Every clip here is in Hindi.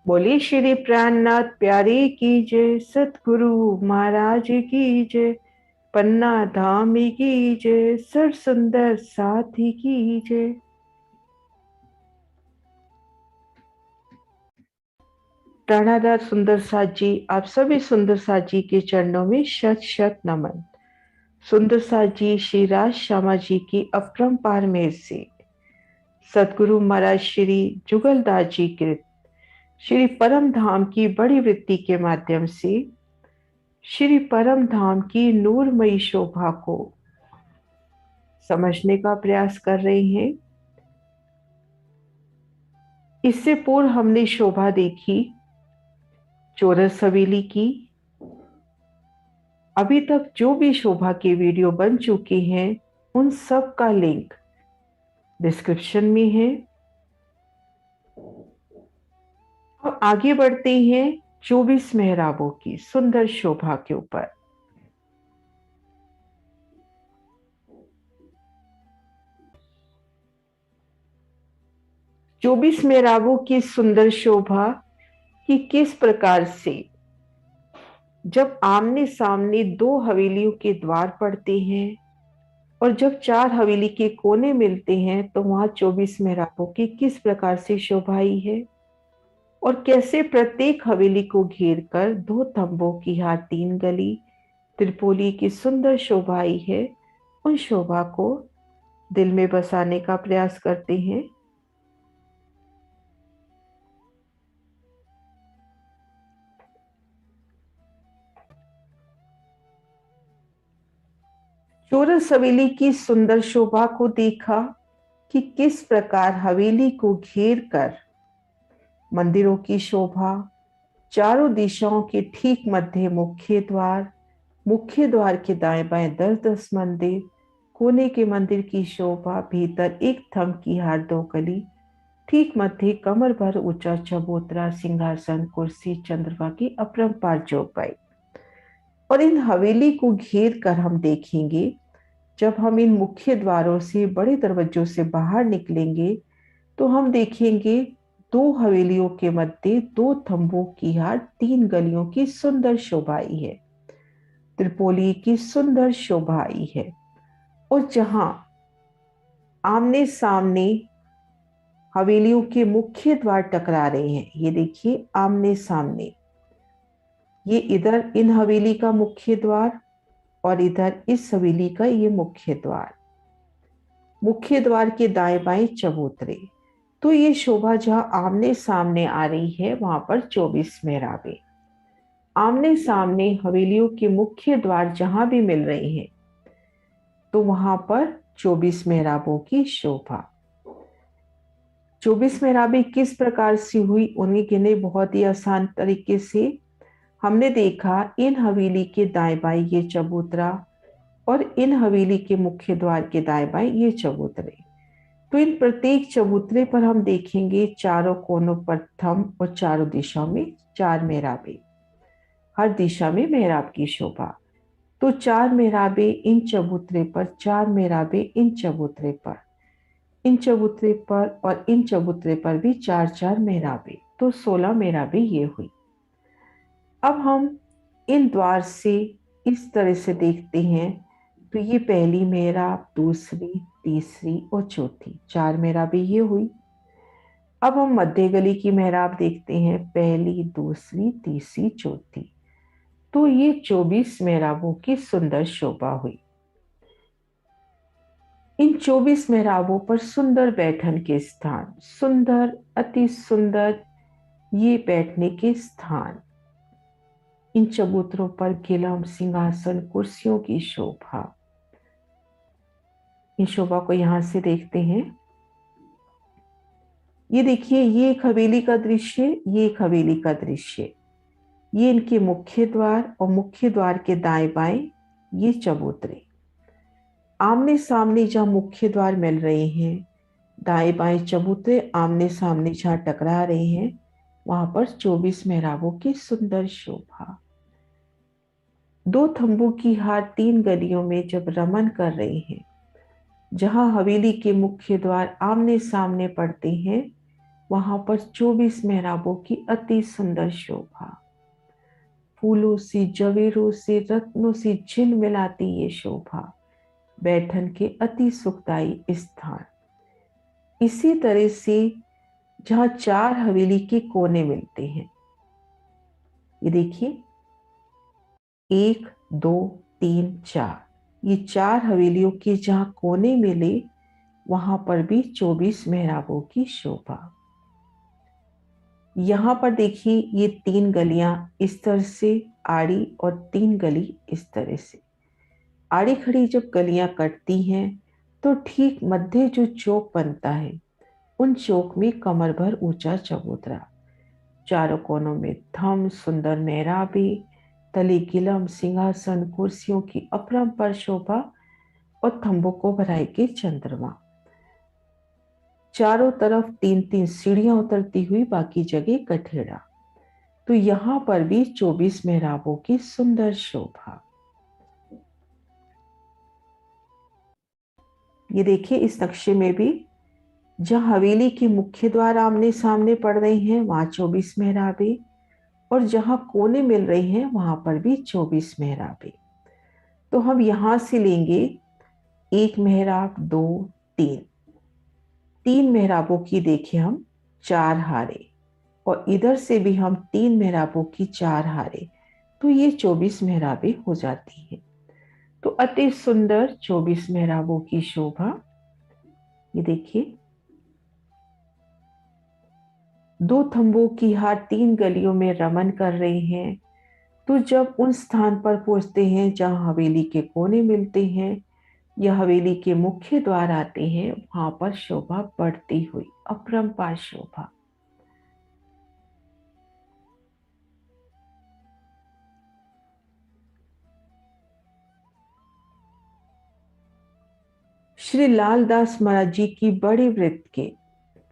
बोले श्री प्राणनाथ प्यारे की जय, सतगुरु महाराज की जय, पन्ना धाम की जय, सर सुंदर साथी की जय। प्राणादार सुंदर साथ जी, आप सभी सुंदर साथ जी के चरणों में शत शत नमन। सुंदर साथ जी श्री राज श्यामा जी की अपरंपार मेहर से सतगुरु महाराज श्री जुगलदास जी के श्री परम धाम की बड़ी वृत्ति के माध्यम से श्री परम धाम की नूरमयी शोभा को समझने का प्रयास कर रहे हैं। इससे पूर्व हमने शोभा देखी चौरस हवेली की। अभी तक जो भी शोभा के वीडियो बन चुके हैं उन सब का लिंक डिस्क्रिप्शन में है। अब आगे बढ़ते हैं 24 मेहराबों की सुंदर शोभा के ऊपर। 24 मेहराबों की सुंदर शोभा कि किस प्रकार से जब आमने सामने दो हवेलियों के द्वार पड़ते हैं और जब चार हवेली के कोने मिलते हैं तो वहां 24 मेहराबों की किस प्रकार से शोभा आई है और कैसे प्रत्येक हवेली को घेर कर दो तंबों की हार तीन गली त्रिपोली की सुंदर शोभा आई है। उन शोभा को दिल में बसाने का प्रयास करते हैं। चौरस हवेली की सुंदर शोभा को देखा कि किस प्रकार हवेली को घेर कर मंदिरों की शोभा, चारों दिशाओं के ठीक मध्य मुख्य द्वार के दाएं बाएं 10-10 मंदिर, कोने के मंदिर की शोभा, भीतर एक थंब की हार दो कली, ठीक मध्य कमर भर ऊंचा चबूतरा, सिंहासन, कुर्सी, चंद्रमा की अपरंपार चौपाई। और इन हवेली को घेर कर हम देखेंगे, जब हम इन मुख्य द्वारों से बड़े दरवाजों से बाहर निकलेंगे तो हम देखेंगे दो हवेलियों के मध्य दो थंबों की हार तीन गलियों की सुंदर शोभा आई है, त्रिपोली की सुंदर शोभा आई है। और जहां आमने सामने हवेलियों के मुख्य द्वार टकरा रहे हैं, ये देखिए आमने सामने, ये इधर इन हवेली का मुख्य द्वार और इधर इस हवेली का ये मुख्य द्वार, मुख्य द्वार के दाएं बाएं चबूतरे। तो ये शोभा जहां आमने सामने आ रही है वहां पर 24 मेहराबें, आमने सामने हवेलियों के मुख्य द्वार जहां भी मिल रहे हैं तो वहां पर 24 मेहराबों की शोभा। 24 मेहराबें किस प्रकार से हुई उन्हें गिने बहुत ही आसान तरीके से। हमने देखा इन हवेली के दाएं बाएं ये चबूतरा और इन हवेली के मुख्य द्वार के दाएं बाएं ये चबूतरे। तो इन प्रत्येक चबूतरे पर हम देखेंगे चारों कोनों पर थंब और चारों दिशाओं में चार मेहराबें, हर दिशा में मेहराब की शोभा। तो चार मेहराबें इन चबूतरे पर, चार मेहराबें इन चबूतरे पर, इन चबूतरे पर और इन चबूतरे पर भी चार चार मेहराबें, तो 16 मेहराबें ये हुई। अब हम इन द्वार से इस तरह से देखते हैं तो ये पहली मेहराब, दूसरी, तीसरी और चौथी, चार मेहराबें ये हुई। अब हम मध्य गली की मेहराब देखते हैं, पहली, दूसरी, तीसरी, चौथी। तो ये 24 मेहराबों की सुंदर शोभा हुई। इन 24 मेहराबों पर सुंदर बैठन के स्थान, सुंदर, अति सुंदर ये बैठने के स्थान, इन चबूतरों पर गिलम, सिंहासन, कुर्सियों की शोभा। इन शोभा को यहां से देखते हैं। ये देखिए, ये एक हवेली का दृश्य, ये एक हवेली का दृश्य, ये इनके मुख्य द्वार और मुख्य द्वार के दाएं बाएं ये चबूतरे। आमने सामने जहां मुख्य द्वार मिल रहे हैं, दाएं बाएं चबूतरे आमने सामने जहां टकरा रहे हैं, वहां पर 24 मेहराबों की सुंदर शोभा। दो थंबों की हार तीन गलियों में जब रमन कर रहे हैं, जहां हवेली के मुख्य द्वार आमने सामने पड़ते हैं वहां पर 24 मेहराबों की अति सुंदर शोभा। फूलों से, जवेरों से, रत्नों से झिलमिलाती ये शोभा। बैठन के अति सुखदायी स्थान। इसी तरह से जहां 4 हवेली के कोने मिलते हैं, ये देखिए, 1, 2, 3, 4, ये 4 हवेलियों के जहां कोने मिले, वहां पर भी 24 मेहराबों की शोभा। यहां पर देखिए, ये 3 गलियां इस तरह से आड़ी और 3 गली इस तरह से। आड़ी खड़ी जब गलियां कटती हैं तो ठीक मध्य जो चौक बनता है, उन चौक में कमर भर ऊंचा चबूतरा, चारों कोनों में थम सुंदर मेहराबे, तले गिलम सिंहासन कुर्सियों की अपरंपार शोभा और थंबों को भराए के चंद्रमा। चारों तरफ 3-3 सीढ़ियां उतरती हुई, बाकी जगह कठेड़ा। तो यहां पर भी 24 मेहराबों की सुंदर शोभा। ये देखिए, इस नक्शे में भी जहां हवेली के मुख्य द्वार आमने सामने पड़ रही हैं, वहां 24 मेहराबे, और जहां कोने मिल रही हैं, वहां पर भी 24 मेहराबे। तो हम यहां से लेंगे 1 मेहराब, 2, 3। 3 मेहराबों की देखें हम 4 हारे, और इधर से भी हम 3 मेहराबों की 4 हारे, तो ये 24 मेहराबें हो जाती हैं। तो अति सुंदर 24 मेहराबों की शोभा। ये देखिए, 2 थंबों की हार 3 गलियों में रमन कर रहे हैं। तो जब उन स्थान पर पहुंचते हैं जहां हवेली के कोने मिलते हैं या हवेली के मुख्य द्वार आते हैं, वहां पर शोभा बढ़ती हुई अपरंपार शोभा। श्री लालदास महाराज जी की बड़े वृत्त के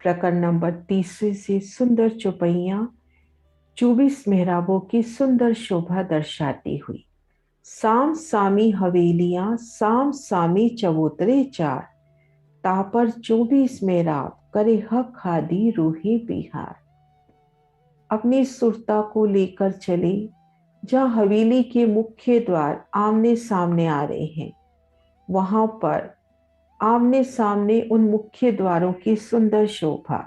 प्रकरण नंबर 30 से सुंदर चौपहिया 24 मेहराबों की सुंदर शोभा दर्शाती हुई। साम सामी हवेलियां, साम सामी चबूतरे 4, तापर 24 मेहराब, करे हक हादी रूहे बिहार। अपनी सुरता को लेकर चले, जहां हवेली के मुख्य द्वार आमने सामने आ रहे हैं, वहां पर आमने सामने उन मुख्य द्वारों की सुंदर शोभा।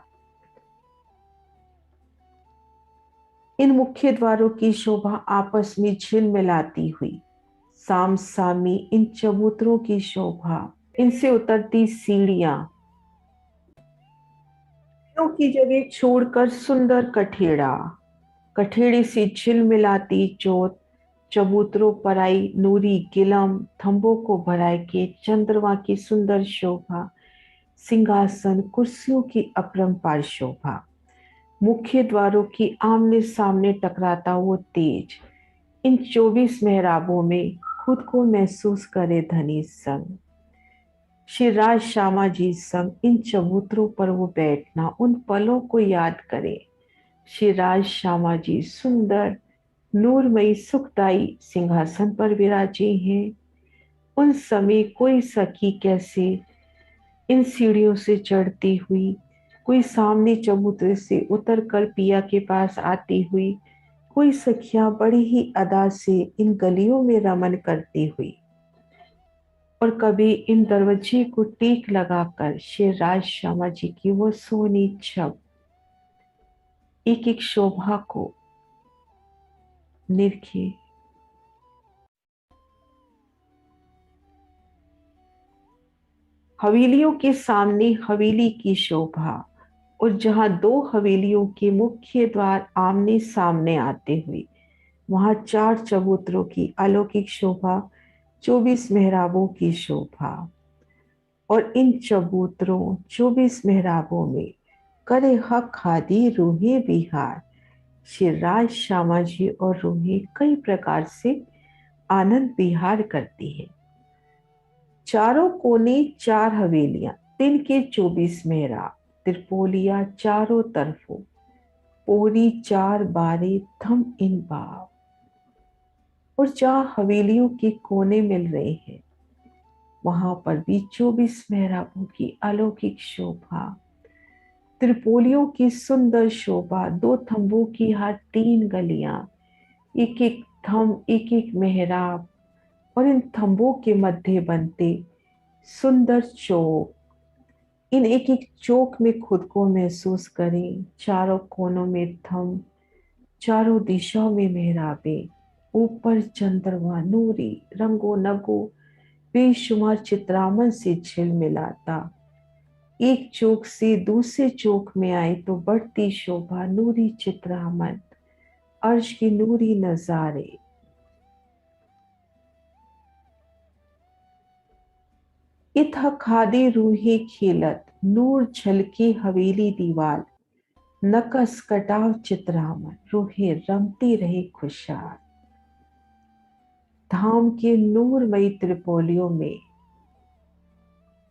इन मुख्य द्वारों की शोभा आपस में झिलमिलाती हुई। साम सामी इन चबूतरों की शोभा, इनसे उतरती सीढ़ियां की जगह छोड़कर सुंदर कठेड़ा, कठेड़े से झिलमिलाती जोत, चबूतरों पर आई नूरी गिलम, थंबों को भराए के चंद्रमा की सुंदर शोभा, सिंहासन कुर्सियों की अपरंपार शोभा। मुख्य द्वारों की आमने सामने टकराता वो तेज, इन 24 मेहराबों में खुद को महसूस करे धनी संग। श्री राज श्यामा जी संग इन चबूतरों पर वो बैठना, उन पलों को याद करे। श्री राज श्यामा जी सुंदर नूरमयी सुखदाई सिंहासन पर विराजे हैं। उन समय कोई सखी कैसे इन सीढ़ियों से चढ़ती हुई, कोई सामने चबूतरे से उतर कर पिया के पास आती हुई, कोई सखियां बड़ी ही अदा से इन गलियों में रमन करती हुई, और कभी इन दरवाजे को टीक लगाकर श्री राज श्यामा जी की वो सोनी छब एक एक शोभा को निरखे। हवेलियों के सामने हवेली की शोभा, और जहां 2 हवेलियों के मुख्य द्वार आमने सामने आते हुए, वहां 4 चबूतरों की अलौकिक शोभा, 24 मेहराबों की शोभा। और इन चबूतरों 24 मेहराबों में करे हक खादी रूहे बिहार। श्री राज श्यामा जी और रूहे कई प्रकार से आनंद विहार करती है। चारों कोने 4 हवेलियां, तिन के 24 मेहराब, त्रिपोलिया चारों तरफों, पोरी 4 बारे थम इन बाव। और जहां हवेलियों के कोने मिल रहे हैं, वहां पर भी 24 मेहराबों की अलौकिक शोभा। त्रिपोलियों की सुंदर शोभा, दो थंबों की हर तीन गलियां, एक एक थंब, एक एक मेहराब, और इन थंबों के मध्य बनते सुंदर चौक। इन एक एक चौक में खुद को महसूस करें। चारों कोनों में थंब, चारों दिशाओं में मेहराबे, ऊपर चंद्रमा नूरी रंगो नगो बेशुमार चित्रामन से झिलमिलाता। एक चौक से दूसरे चौक में आए तो बढ़ती शोभा, नूरी चित्रामन, अर्श की नूरी नजारे। इत खादी रूहे खेलत, नूर झलकी हवेली दीवाल, नकस कटाव चित्रामन, रूहे रमती रही खुशहाल। धाम के नूरमयी त्रिपोलियों में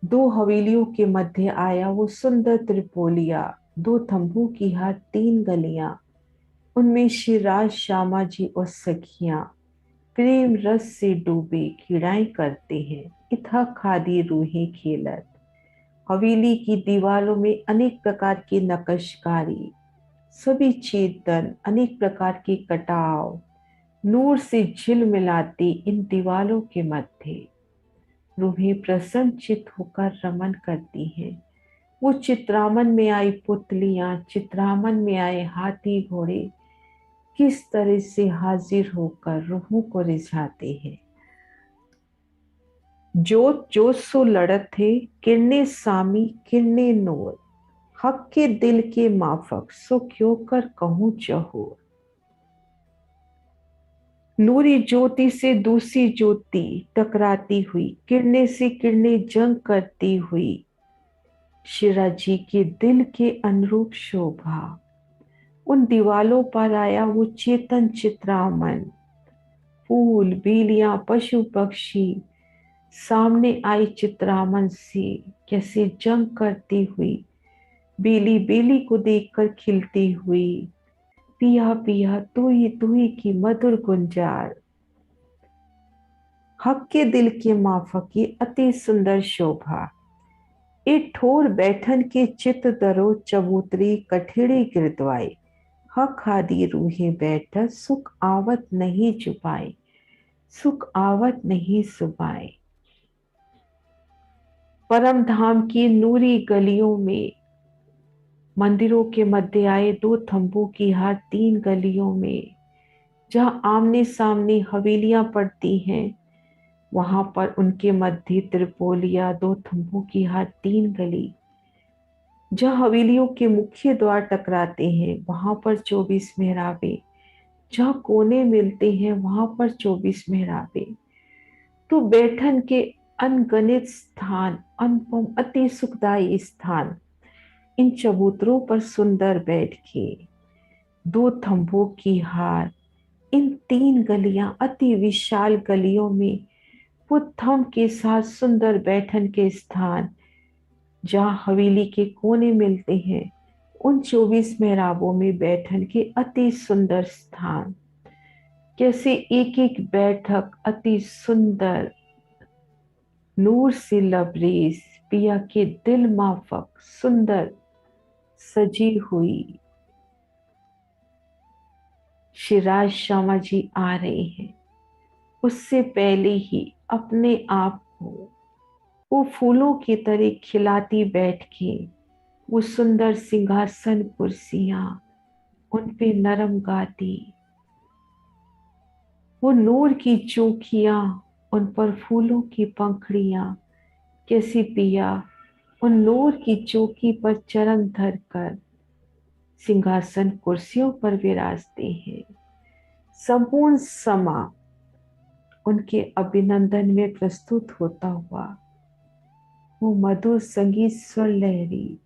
दो हवेलियों के मध्य आया वो सुंदर त्रिपोलिया, दो थंबों की हर तीन गलियां, उनमें शिवराज श्यामा जी और सखियां प्रेम रस से डूबे क्रीड़ाएं करते हैं। इथा खादी रूहे खेलत, हवेली की दीवारों में अनेक प्रकार की नक्काशी, सभी चेतन, अनेक प्रकार के कटाव, नूर से झिलमिलाती इन दीवालों के मध्य रूहें प्रसन्न चित होकर रमन करती हैं। वो चित्रामन में आई पुतलियां, चित्रामन में आए हाथी घोड़े किस तरह से हाजिर होकर रूहों को रिझाते हैं। जोत जोत सो लड़त थे, किरने सामी किरने नूर, हक के दिल के माफक सो क्यों कर कहूं चहूर। नूरी ज्योति से दूसरी ज्योति टकराती हुई, किरने से किरने जंग करती हुई, शिरा जी के दिल के अनुरूप शोभा। उन दीवालों पर आया वो चेतन चित्रामन, फूल बेलियां पशु पक्षी सामने आई चित्रामन से कैसे जंग करती हुई, बेली बेली को देखकर खिलती हुई, पिया पिया तू ही की मधुर गुंजार। हक के दिल के माफक की अति सुंदर शोभा। एक ठोर बैठन के चित दरो चबूतरी कठेड़ी गिरदवाई, हक आदि रूहे बैठत सुख आवत नहीं चुपाए, सुख आवत नहीं सुबाए। परम धाम की नूरी गलियों में, मंदिरों के मध्य आए दो थंबों की हर तीन गलियों में, जहां आमने सामने हवेलियां पड़ती हैं, वहां पर उनके मध्य त्रिपोलिया, दो थंबों की हर तीन गली, जहां हवेलियों के मुख्य द्वार टकराते हैं वहां पर 24 मेहराबे, जहां कोने मिलते हैं वहां पर 24 मेहराबे। तो बैठन के अनगणित स्थान, अनुपम अति सुखदायी स्थान, इन चबूतरों पर सुंदर बैठ के दो थंबों की हार, इन तीन गलियां अति विशाल गलियों में वो थंब के साथ सुंदर बैठन के स्थान, जहां हवेली के कोने मिलते हैं, उन 24 मेहराबों में बैठन के अति सुंदर स्थान, कैसे एक एक बैठक अति सुंदर, नूर से लबरेज, पिया के दिल माफक सुंदर सजी हुई। शिराज श्यामा जी आ रहे हैं, उससे पहले ही अपने आप को वो फूलों की तरह खिलाती बैठ के, वो सुंदर सिंहासन कुर्सियां उन पे नरम गादी, वो नूर की चौकियां उन पर फूलों की पंखड़ियां, कैसी पिया उन नूर की चौकी पर चरण धर कर सिंहासन कुर्सियों पर विराजते हैं। संपूर्ण समा उनके अभिनंदन में प्रस्तुत होता हुआ वो मधुर संगीत स्वर लहरी,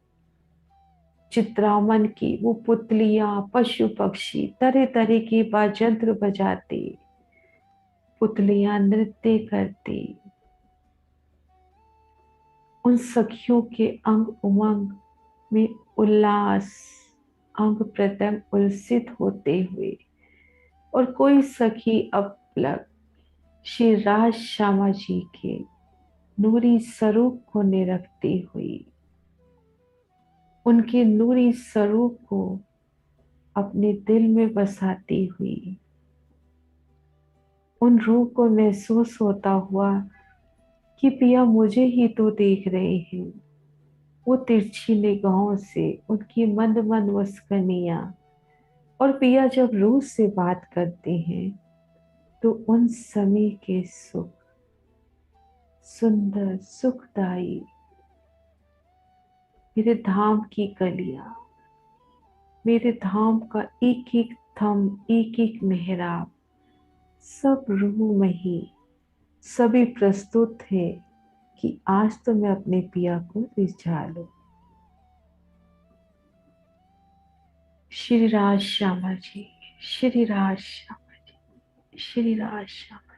चित्रामन की वो पुतलियां पशु पक्षी तरह तरह के बाजंत्र बजाते, पुतलियां नृत्य करती, उन सखियों के अंग उमंग में उल्लास, अंग प्रत्यंग उल्सित होते हुए, और कोई सखी अपलक श्री राज श्यामा जी के नूरी स्वरूप को निरखती हुई, उनके नूरी स्वरूप को अपने दिल में बसाती हुई उन रूह को महसूस होता हुआ कि पिया मुझे ही तो देख रहे हैं। वो तिरछी निगाहों से उनकी मंद मंद मुस्कानियां, और पिया जब रूह से बात करते हैं तो उन समय के सुख, सुंदर सुखदाई मेरे धाम की कलियां, मेरे धाम का एक एक थम, एक एक मेहराब, सब रूह में ही सभी प्रस्तुत है कि आज तो मैं अपने पिया को रिझा लूं। श्री राज श्यामा जी, श्री राज श्यामा जी, श्री राज श्यामा।